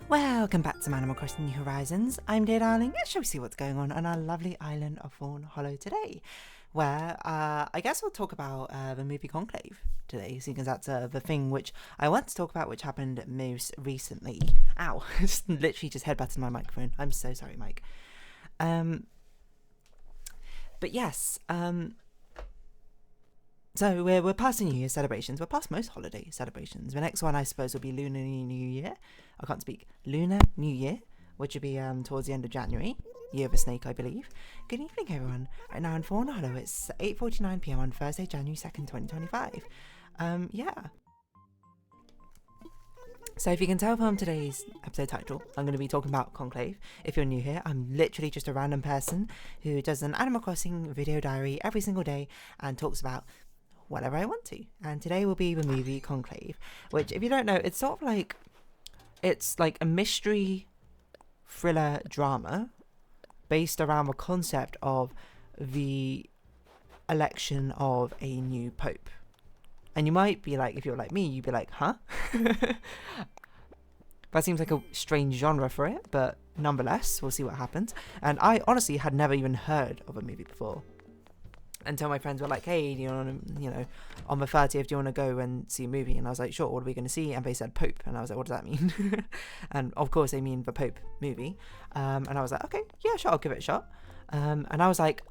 Welcome back to Animal Crossing New Horizons. I'm Dear Darling. Shall we see what's going on our lovely island of Fawnhallow today? Where I guess we'll talk about the movie Conclave today, seeing as that's the thing which I want to talk about, which happened most recently. Ow! Literally just headbutted my microphone. I'm so sorry, Mike. But yes, so we're past the New Year celebrations. We're past most holiday celebrations. The next one, I suppose, will be Lunar New Year. I can't speak. Lunar New Year, which will be towards the end of January. Year of a Snake, I believe. Good evening, everyone. Right now in Fawnhallow, it's 8:49 p.m. on Thursday, January 2nd, 2025. Yeah. So if you can tell from today's episode title, I'm going to be talking about Conclave. If you're new here, I'm literally just a random person who does an Animal Crossing video diary every single day and talks about whatever I want to. And today will be the movie Conclave, which, if you don't know, it's sort of like, it's like a mystery thriller drama based around the concept of the election of a new pope. And you might be like, if you're like me, you'd be like, huh? That seems like a strange genre for it, but nonetheless, we'll see what happens. And I honestly had never even heard of a movie before until my friends were like, hey, on the 30th, do you want to go and see a movie? And I was like, sure, what are we going to see? And they said Pope. And I was like, what does that mean? And of course they mean the Pope movie. And I was like, okay, yeah, sure, I'll give it a shot. And I was like,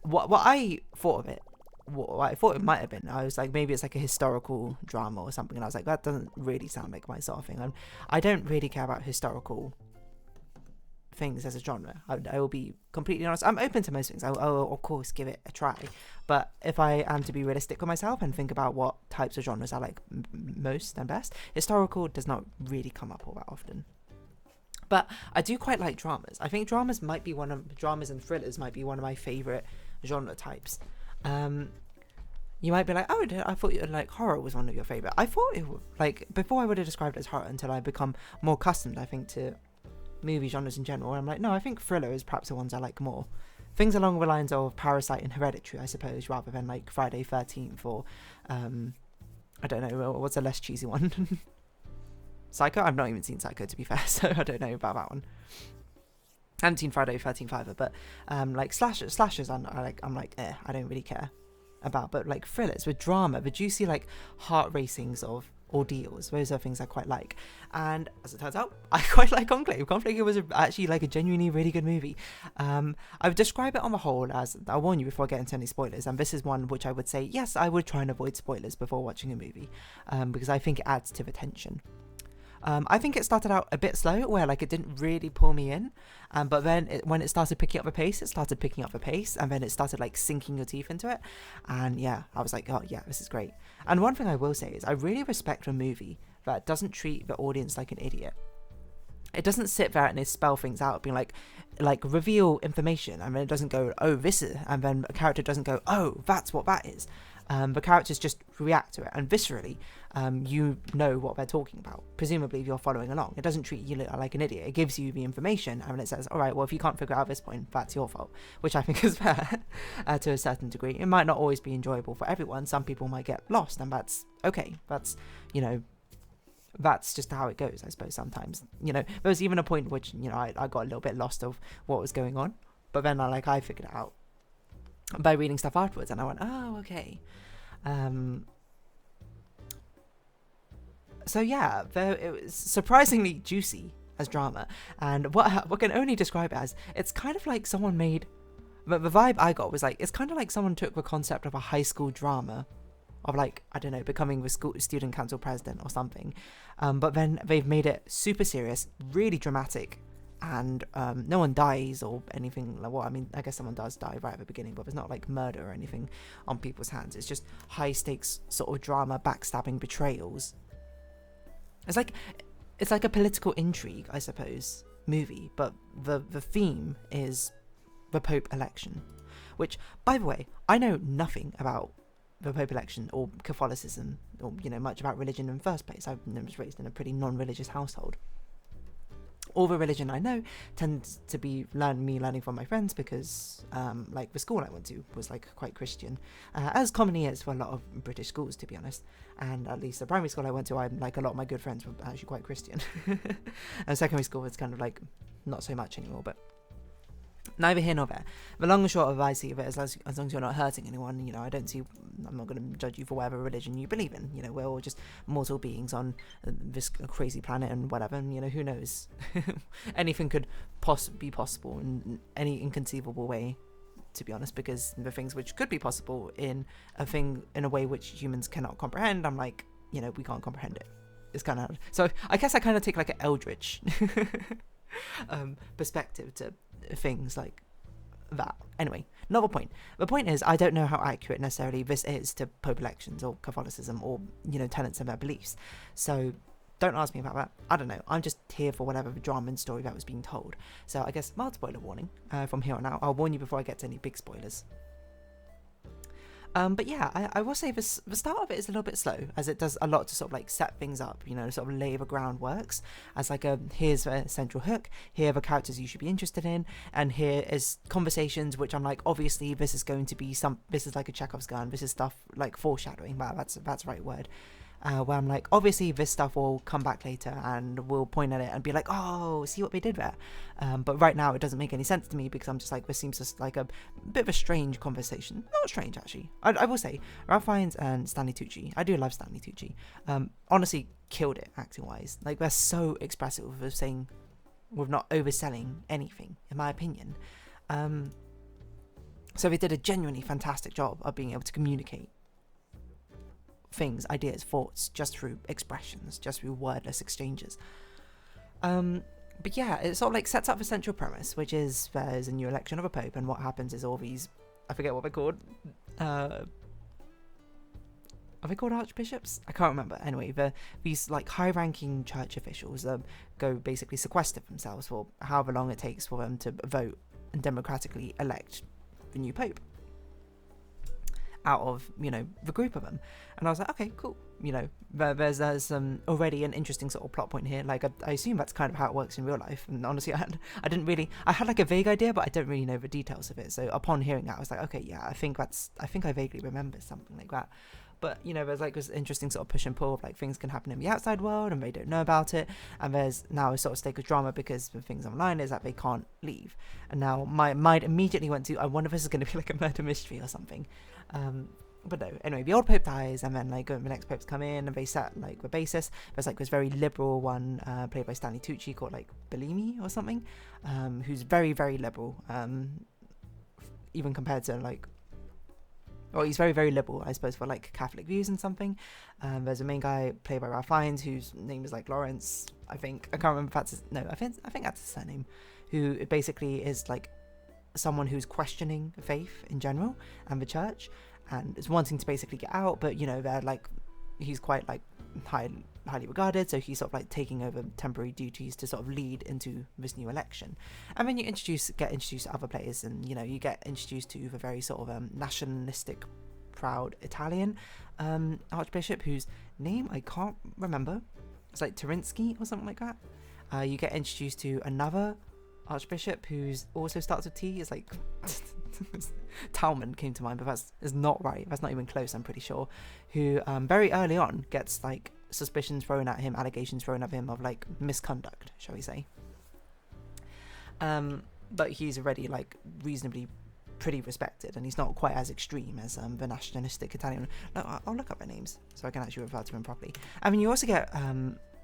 what I thought of it, what I thought it might have been, I was like, maybe it's like a historical drama or something. And I was like, that doesn't really sound like my sort of thing. I don't really care about historical things as a genre. I will be completely honest. I'm open to most things. I'll of course give it a try, but if I am to be realistic with myself and think about what types of genres I like most and best, historical does not really come up all that often. But I do quite like dramas. I think dramas and thrillers might be one of my favorite genre types. You might be like, oh, I thought like horror was one of your favorite. I thought it would, like, before I would have described it as horror until I become more accustomed, I think, to movie genres in general. And I'm like, no, I think thriller is perhaps the ones I like more. Things along the lines of Parasite and Hereditary, I suppose, rather than like Friday 13th or I don't know, what's a less cheesy one? Psycho? I've not even seen Psycho, to be fair, so I don't know about that one. I haven't seen Friday 13th either, but like slashers I'm like, I don't really care about. But like thrillers with drama, the juicy like heart racings of ordeals, those are things I quite like. And as it turns out, I quite like Conclave. Conclave was actually like a genuinely really good movie. I would describe it on the whole as, I'll warn you before I get into any spoilers, and this is one which I would say, yes, I would try and avoid spoilers before watching a movie, because I think it adds to the tension. I think it started out a bit slow, where like it didn't really pull me in, but then when it started picking up the pace, and then it started like sinking your teeth into it, and yeah, I was like, oh yeah, this is great. And one thing I will say is I really respect a movie that doesn't treat the audience like an idiot. It doesn't sit there and it spell things out, being like reveal information, and then it doesn't go, oh, this is, and then a character doesn't go, oh, that's what that is. The characters just react to it, and viscerally, you know what they're talking about. Presumably, if you're following along, it doesn't treat you like an idiot. It gives you the information, and it says, all right, well, if you can't figure it out at this point, that's your fault, which I think is fair to a certain degree. It might not always be enjoyable for everyone. Some people might get lost, and that's okay. That's, that's just how it goes, I suppose. Sometimes, there was even a point which, I got a little bit lost of what was going on, but then I figured it out by reading stuff afterwards, and I went, oh, okay. So yeah, it was surprisingly juicy as drama, and what can only describe it as, it's kind of like someone made, the vibe I got was like, it's kind of like someone took the concept of a high school drama, of like, I don't know, becoming the school student council president or something, but then they've made it super serious, really dramatic, and no one dies or anything. I guess someone does die right at the beginning, but there's not like murder or anything on people's hands. It's just high stakes sort of drama, backstabbing, betrayals. It's like a political intrigue, I suppose, movie, but the theme is the Pope election, which, by the way, I know nothing about the Pope election or Catholicism or much about religion in the first place. I was raised in a pretty non-religious household. all the religion I know tends to be learning from my friends, because like the school I went to was like quite Christian, as commonly is for a lot of British schools, to be honest. And at least the primary school I went to, I'm like, a lot of my good friends were actually quite Christian. And secondary school was kind of like not so much anymore, but neither here nor there. The long and short of I see of it, as long as you're not hurting anyone, you know, I'm not going to judge you for whatever religion you believe in. You know, we're all just mortal beings on this crazy planet and whatever, and, you know, who knows? Anything could be possible in any inconceivable way, to be honest, because the things which could be possible in a way which humans cannot comprehend, I'm like, you know, we can't comprehend it. It's kind of hard. So I guess I kind of take like an eldritch perspective to things like that. Anyway, not the point. The point is, I don't know how accurate necessarily this is to Pope elections or Catholicism or, you know, tenets of their beliefs. So don't ask me about that. I don't know. I'm just here for whatever the drama and story that was being told. So I guess mild spoiler warning from here on out. I'll warn you before I get to any big spoilers. But yeah, I will say the start of it is a little bit slow, as it does a lot to sort of like set things up, you know, sort of lay the groundworks as like here's a central hook, here are the characters you should be interested in, and here is conversations which I'm like, obviously this is going to be this is like a Chekhov's gun, this is stuff like foreshadowing, wow, that's the right word. Where I'm like, obviously this stuff will come back later and we'll point at it and be like, oh, see what they did there. But right now it doesn't make any sense to me, because I'm just like, this seems just like a bit of a strange conversation. Not strange, actually. I will say, Ralph Fiennes and Stanley Tucci, I do love Stanley Tucci, honestly killed it acting-wise. Like, they're so expressive of saying, with not overselling anything, in my opinion. So they did a genuinely fantastic job of being able to communicate things, ideas, thoughts, just through expressions, just through wordless exchanges. But yeah, it sort of like sets up the central premise, which is there's a new election of a pope, and what happens is all these, I forget what they're called, are they called archbishops? I can't remember. Anyway, these like high-ranking church officials go basically sequester themselves for however long it takes for them to vote and democratically elect the new pope out of, you know, the group of them. And I was like, okay, cool. You know, there's already an interesting sort of plot point here. Like, I assume that's kind of how it works in real life. And honestly, I had like a vague idea, but I don't really know the details of it. So upon hearing that, I was like, okay, yeah, I think I vaguely remember something like that. But, you know, there's like this interesting sort of push and pull of like things can happen in the outside world and they don't know about it. And there's now a sort of stake of drama because the things online is that they can't leave. And now my mind immediately went to, I wonder if this is going to be like a murder mystery or something. But no, anyway, the old pope dies, and then like the next popes come in and they set like the basis. There's like this very liberal one played by Stanley Tucci called like Bellini or something, who's very, very liberal, even compared to like, well, he's very, very liberal, I suppose, for like Catholic views and something. There's a main guy played by Ralph Fiennes whose name is like Lawrence, I think. I can't remember if that's I think that's his surname, who basically is like someone who's questioning faith in general and the church, and is wanting to basically get out, but, you know, they're like, he's quite like highly regarded, so he's sort of like taking over temporary duties to sort of lead into this new election. And then you get introduced to other players, and, you know, you get introduced to the very sort of nationalistic, proud Italian archbishop whose name I can't remember. It's like Terinsky or something like that. You get introduced to another archbishop who's also starts with T. It's like Talman came to mind, but that's not right. That's not even close, I'm pretty sure. Who very early on gets like suspicions thrown at him, allegations thrown at him of like misconduct, shall we say. But he's already like reasonably pretty respected, and he's not quite as extreme as the nationalistic Italian. No, I'll look up their names so I can actually refer to them properly. I mean, you also get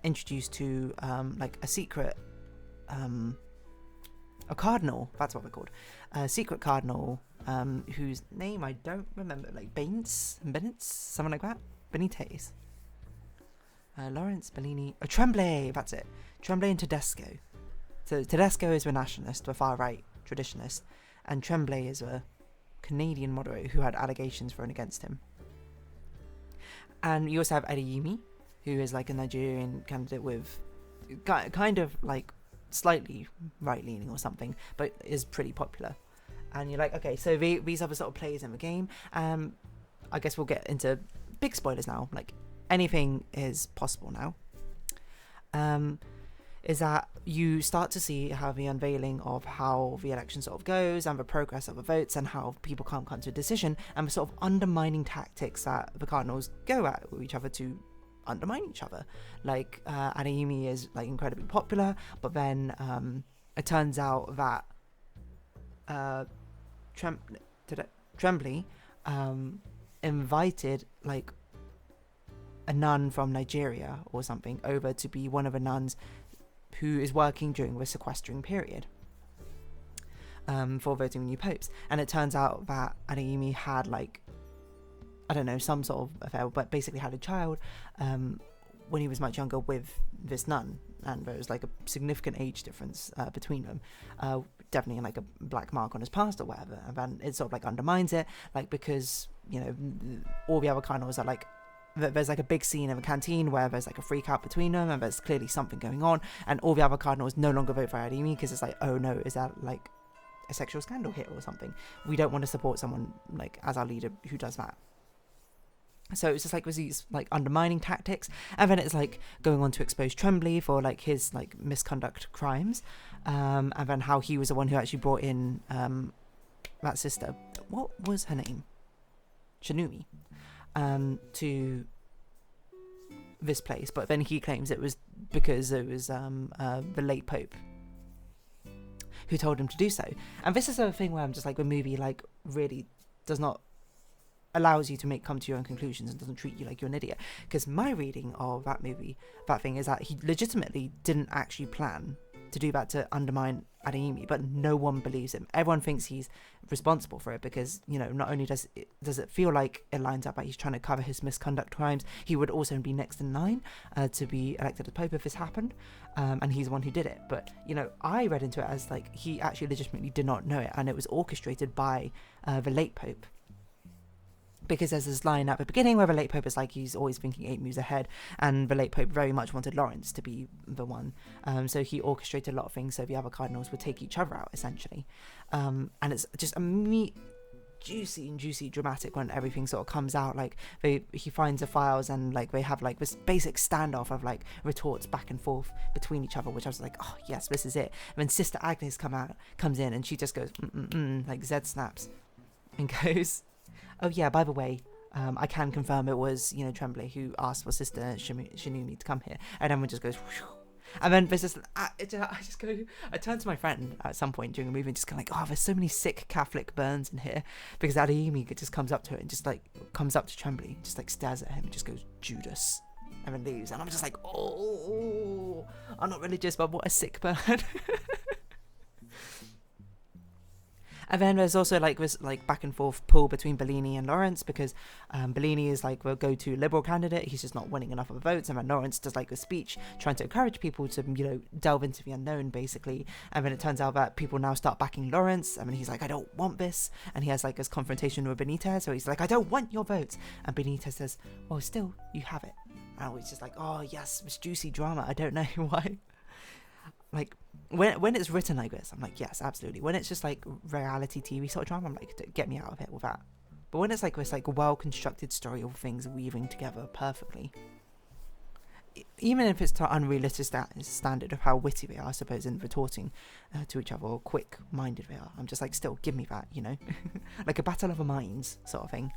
introduced to like a secret a cardinal, that's what they're called, a secret cardinal, whose name I don't remember, like Benitez, something like that, Benitez, Lawrence, Bellini, Tremblay, that's it, Tremblay and Tedesco. So Tedesco is the nationalist, the far right traditionalist, and Tremblay is a Canadian moderate who had allegations thrown against him. And you also have Adeyemi, who is like a Nigerian candidate with kind of like slightly right-leaning or something, but is pretty popular. And you're like, okay, so these are the sort of players in the game. I guess we'll get into big spoilers now. Like, anything is possible now. is that you start to see how the unveiling of how the election sort of goes and the progress of the votes and how people can't come to a decision, and the sort of undermining tactics that the Cardinals go at with each other to undermine each other. Like Adeyemi is like incredibly popular, but then it turns out that Tremblay invited like a nun from Nigeria or something over to be one of the nuns who is working during the sequestering period for voting new popes. And it turns out that Adeyemi had like, I don't know, some sort of affair, but basically had a child when he was much younger with this nun, and there was like a significant age difference between them, definitely like a black mark on his past or whatever, and then it sort of like undermines it, like because, you know, all the other cardinals are like, there's like a big scene in the canteen where there's like a freak out between them and there's clearly something going on, and all the other cardinals no longer vote for Adeyemi because it's like, oh no, is that like a sexual scandal here or something? We don't want to support someone like as our leader who does that. So it's just like with these like undermining tactics, and then it's like going on to expose Tremblay for like his like misconduct crimes, and then how he was the one who actually brought in that sister, what was her name, Shinumi, to this place, but then he claims it was because it was the late Pope who told him to do so. And this is the thing where I'm just like, the movie like really does not allows you to come to your own conclusions and doesn't treat you like you're an idiot. Because my reading of that movie, that thing, is that he legitimately didn't actually plan to do that to undermine Adeyemi, but no one believes him. Everyone thinks he's responsible for it because, you know, not only does it feel like it lines up that he's trying to cover his misconduct crimes, he would also be next in line to be elected as Pope if this happened, and he's the one who did it. But, you know, I read into it as like he actually legitimately did not know it, and it was orchestrated by the late Pope. Because there's this line at the beginning where the late Pope is like, he's always thinking 8 moves ahead, and the late Pope very much wanted Lawrence to be the one. So he orchestrated a lot of things so the other cardinals would take each other out, essentially. And it's just juicy, dramatic when everything sort of comes out. Like he finds the files, and like they have like this basic standoff of like retorts back and forth between each other, which I was like, oh yes, this is it. And then Sister Agnes comes in, and she just goes like Zed snaps and goes, oh yeah, by the way, I can confirm it was, you know, Tremblay who asked for Sister Shinumi to come here. And everyone just goes, whew. And then there's this, I turned to my friend at some point during the movie and just kind of like, oh, there's so many sick Catholic burns in here, because Adeyemi just comes up to it and just like comes up to Tremblay, just like stares at him and just goes, Judas, and then leaves. And I'm just like, oh, I'm not religious, but what a sick burn. And then there's also like this like back and forth pull between Bellini and Lawrence, because Bellini is like the go-to liberal candidate. He's just not winning enough of the votes, and then Lawrence does like a speech trying to encourage people to, you know, delve into the unknown basically. And then it turns out that people now start backing Lawrence. I mean, he's like, I don't want this, and he has like this confrontation with Benitez, so he's like, I don't want your votes, and Benitez says, well, still you have it. And it's just like, oh yes, this juicy drama. I don't know why. Like, when it's written like this, I'm like, yes, absolutely. When it's just like reality TV sort of drama, I'm like, get me out of it with that. But when it's like this like well-constructed story of things weaving together perfectly, even if it's to unrealistic standard of how witty they are, I suppose, in retorting to each other, or quick-minded they are, I'm just like, still, give me that, you know? Like a battle of the minds sort of thing.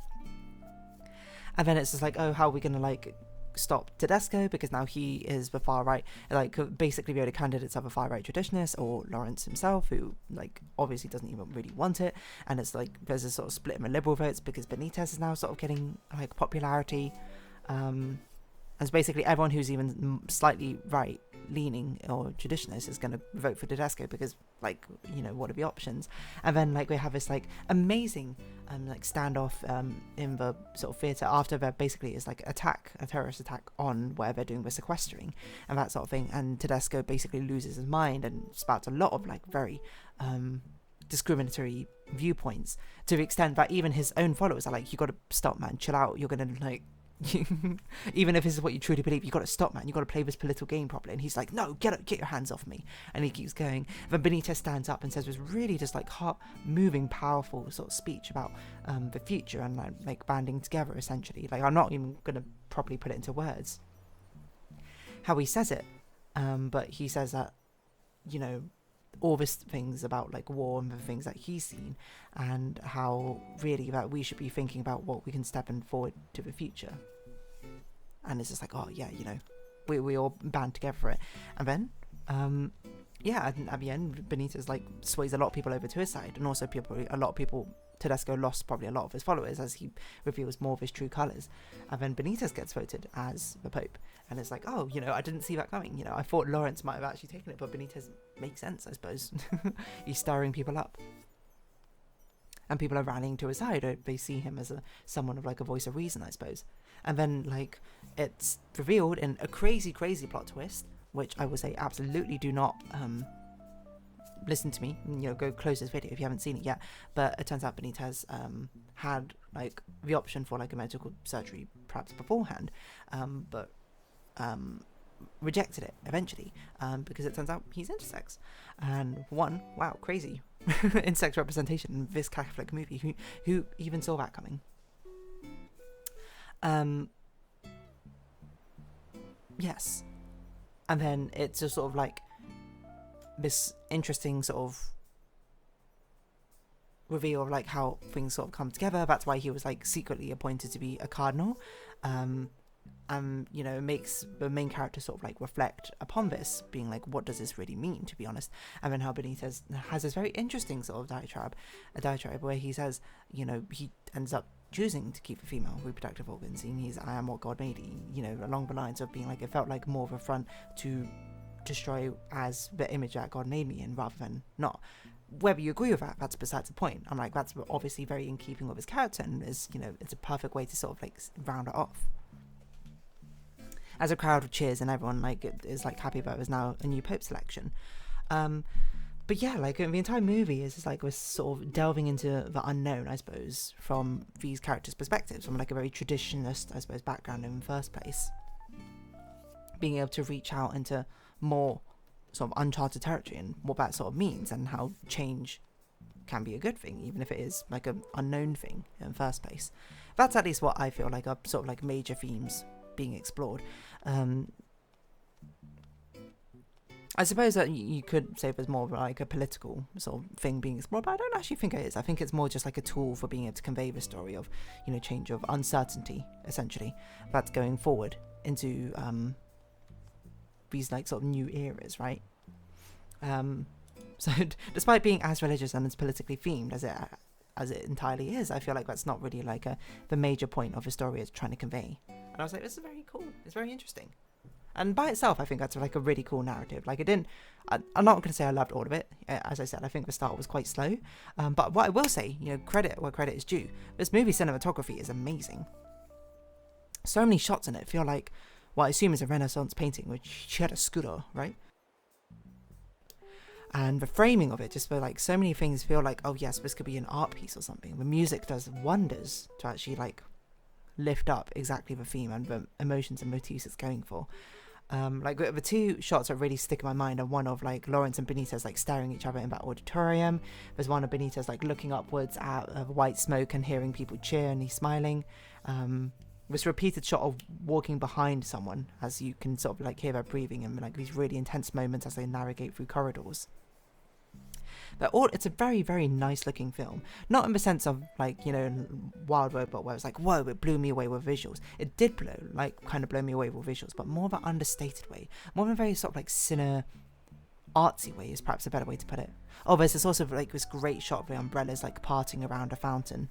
And then it's just like, oh, how are we going to like stop Tedesco, because now he is the far right, like basically the only candidates are the far right traditionalists, or Lawrence himself, who like obviously doesn't even really want it. And it's like there's a sort of split in the liberal votes because Benitez is now sort of getting like popularity, as basically everyone who's even slightly right leaning or traditionalist is going to vote for Tedesco, because like, you know, what are the options? And then like we have this like amazing like standoff in the sort of theatre after there basically is like a terrorist attack on where they're doing the sequestering and that sort of thing, and Tedesco basically loses his mind and spouts a lot of like very discriminatory viewpoints, to the extent that even his own followers are like, you got to stop, man, chill out, you're gonna like even if this is what you truly believe, you got to stop, man, you got to play this political game properly. And he's like, no, get your hands off me. And he keeps going. Then Benitez stands up and says this really just like heart moving, powerful sort of speech about the future and like banding together, essentially. Like, I'm not even gonna properly put it into words how he says it, But he says that, you know, all these things about like war and the things that he's seen, and how really that we should be thinking about what we can step in forward to the future. And it's just like, oh yeah, you know, we all band together for it. And then yeah, at the end, Benitez like sways a lot of people over to his side, and also a lot of people. Tedesco lost probably a lot of his followers as he reveals more of his true colours, and then Benitez gets voted as the Pope, and it's like, oh, you know, I didn't see that coming. You know, I thought Lawrence might have actually taken it, but Benitez makes sense, I suppose. He's stirring people up, and people are rallying to his side. They see him as someone of like a voice of reason, I suppose. And then like it's revealed in a crazy plot twist, which I will say absolutely do not listen to me, you know, go close this video if you haven't seen it yet. But it turns out Benitez had like the option for like a medical surgery perhaps beforehand, but rejected it eventually because it turns out he's intersex. And wow, crazy intersex representation in this Catholic movie. Who even saw that coming? Yes. And then it's just sort of like this interesting sort of reveal of like how things sort of come together. That's why he was like secretly appointed to be a cardinal, and you know, it makes the main character sort of like reflect upon this, being like, what does this really mean, to be honest? And then how Benitez has this very interesting sort of diatribe where he says, you know, he ends up choosing to keep the female reproductive organs, seeing I am what God made, you know, along the lines of being like, it felt like more of a front to destroy as the image that God made me in, rather than not. Whether you agree with that, that's besides the point. I'm like, that's obviously very in keeping with his character, and is, you know, it's a perfect way to sort of like round it off. As a crowd cheers, and everyone like is like happy that there's now a new Pope selection. But yeah, like the entire movie is just like we're sort of delving into the unknown, I suppose, from these characters' perspectives, from like a very traditionalist, I suppose, background in the first place. Being able to reach out into more sort of uncharted territory, and what that sort of means, and how change can be a good thing, even if it is like an unknown thing in the first place. That's at least what I feel like are sort of like major themes being explored. I suppose that you could say there's more of like a political sort of thing being explored, but I don't actually think it is. I think it's more just like a tool for being able to convey the story of, you know, change, of uncertainty, essentially, that's going forward into these like sort of new eras, right? So despite being as religious and as politically themed as it entirely is, I feel like that's not really like the major point of the story it's trying to convey. And I was like, this is very cool. It's very interesting. And by itself, I think that's like a really cool narrative. Like, I'm not going to say I loved all of it. As I said, I think the start was quite slow. But what I will say, you know, credit where credit is due. This movie cinematography is amazing. So many shots in it feel like what I assume is a Renaissance painting, which she had a scooter, right? And the framing of it just feel like so many things feel like, oh yes, this could be an art piece or something. The music does wonders to actually like lift up exactly the theme and the emotions and motifs it's going for. Like the two shots that really stick in my mind are one of like Lawrence and Benitez like staring at each other in that auditorium. There's one of Benitez like looking upwards at white smoke and hearing people cheer, and he's smiling. This repeated shot of walking behind someone as you can sort of like hear their breathing, and like these really intense moments as they navigate through corridors. It's a very, very nice looking film. Not in the sense of like, you know, Wild Robot, where it's like, whoa, it blew me away with visuals. It did kind of blow me away with visuals, but more of an understated way. More of a very sort of like artsy way is perhaps a better way to put it. Oh, there's this also like this great shot of the umbrellas like parting around a fountain.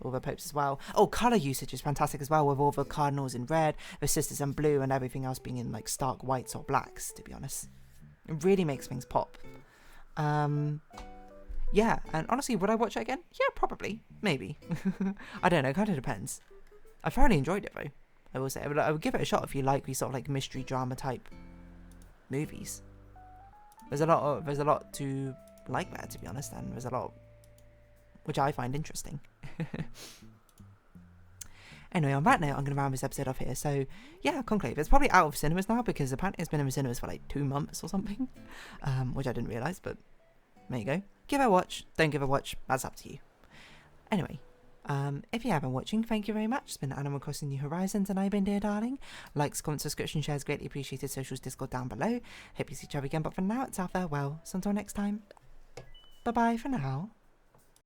All the popes as well. Oh, colour usage is fantastic as well, with all the cardinals in red, the sisters in blue, and everything else being in like stark whites or blacks, to be honest. It really makes things pop. Yeah, and honestly, would I watch it again? Yeah, probably. Maybe. I don't know, kind of depends. I thoroughly enjoyed it though, I will say. I would give it a shot if you like these sort of like mystery drama type movies. There's a lot to like there, to be honest, and there's a lot which I find interesting. Anyway, on that note, I'm going to round this episode off here. So, yeah, Conclave. It's probably out of cinemas now because apparently it's been in the cinemas for like 2 months or something, which I didn't realise, but there you go. Give it a watch. Don't give it a watch. That's up to you. Anyway, If you have been watching, thank you very much. It's been Animal Crossing New Horizons, and I've been Dear Darling. Likes, comments, subscription, shares, greatly appreciated. Socials, Discord down below. Hope you see each other again, but for now, it's our farewell. So until next time, bye bye for now.